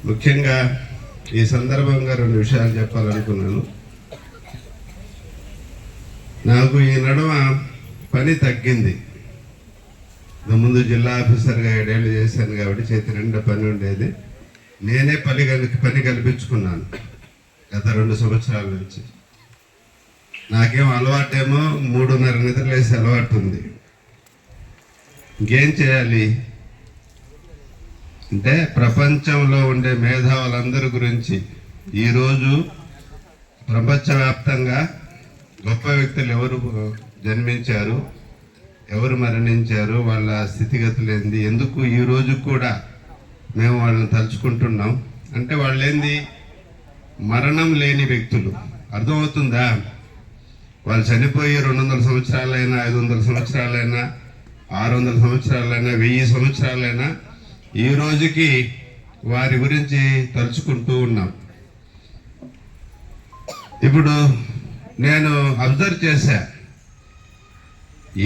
ముఖ్యంగా ఈ సందర్భంగా 2 విషయాలు చెప్పాలనుకున్నాను. నాకు ఈ నడుమ పని తగ్గింది. ముందు జిల్లా ఆఫీసర్గా 7 ఏళ్ళు చేశాను కాబట్టి చేతి నిండా పని ఉండేది. నేనే పని కల్పించుకున్నాను గత 2 సంవత్సరాల నుంచి. నాకేం అలవాటేమో 3:30 నిద్రలేసే అలవాటు ఉంది. ఇంకేం చేయాలి అంటే ప్రపంచంలో ఉండే మేధావులందరి గురించి ఈరోజు ప్రపంచవ్యాప్తంగా గొప్ప వ్యక్తులు ఎవరు జన్మించారు, ఎవరు మరణించారు, వాళ్ళ స్థితిగతులు ఏంది, ఎందుకు ఈరోజు కూడా మేము వాళ్ళని తలుచుకుంటున్నాం అంటే వాళ్ళు ఏంది మరణం లేని వ్యక్తులు. అర్థమవుతుందా? వాళ్ళు చనిపోయి 200 సంవత్సరాలైనా 500 సంవత్సరాలైనా 600 సంవత్సరాలైనా 1000 సంవత్సరాలైనా ఈ రోజుకి వారి గురించి తలుచుకుంటూ ఉన్నాం. ఇప్పుడు నేను అబ్జర్వ్ చేశా,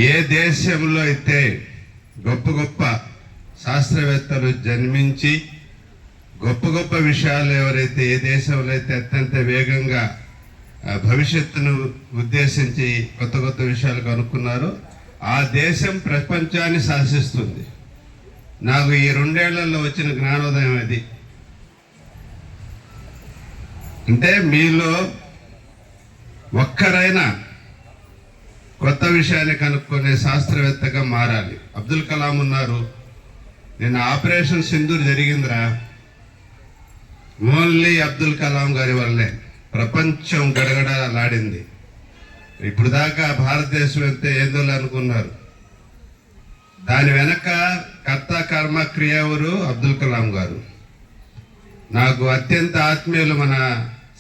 ఏ దేశంలో అయితే గొప్ప గొప్ప శాస్త్రవేత్తలు జన్మించి గొప్ప గొప్ప విషయాలు ఎవరైతే ఏ దేశంలో అయితే అత్యంత వేగంగా భవిష్యత్తును ఉద్దేశించి కొత్త కొత్త విషయాలు కనుక్కున్నారో ఆ దేశం ప్రపంచాన్ని శాసిస్తుంది. నాకు ఈ 2 ఏళ్లలో వచ్చిన జ్ఞానోదయం అది. అంటే మీలో ఒక్కరైనా కొత్త విషయాన్ని కనుక్కునే శాస్త్రవేత్తగా మారాలి. అబ్దుల్ కలాం ఉన్నారు. నేను ఆపరేషన్ సింధూర్ జరిగిందిరా ఓన్లీ అబ్దుల్ కలాం గారి వల్లే ప్రపంచం గడగడలాడింది. ఇప్పుడు దాకా భారతదేశం అయితే ఏందో అనుకున్నారు. దాని వెనక కర్త కర్మ క్రియ ఎవరు? అబ్దుల్ కలాం గారు. నాకు అత్యంత ఆత్మీయులు మన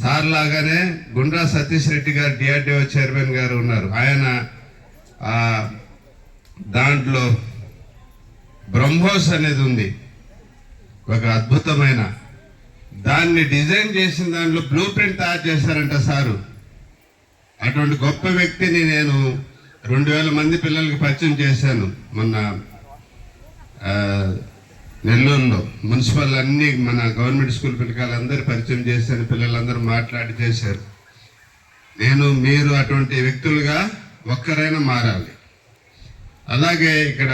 సార్ లాగానే గుండ్రా సతీష్ రెడ్డి గారు డిఆర్డిఓ చైర్మన్ గారు ఉన్నారు. ఆయన దాంట్లో బ్రహ్మోస్ అనేది ఉంది, ఒక అద్భుతమైన దాన్ని డిజైన్ చేసిన దాంట్లో బ్లూ ప్రింట్ తయారు చేశారంట సారు. అటువంటి గొప్ప వ్యక్తిని నేను 2000 మంది పిల్లలకి పరిచయం చేశాను మొన్న నెల్లూరులో. మున్సిపల్ అన్ని మన గవర్నమెంట్ స్కూల్ పిల్లకాయలందరూ పరిచయం చేశాను. పిల్లలందరూ మాట్లాడి చేశారు. మీరు అటువంటి వ్యక్తులుగా ఒక్కరైనా మారాలి. అలాగే ఇక్కడ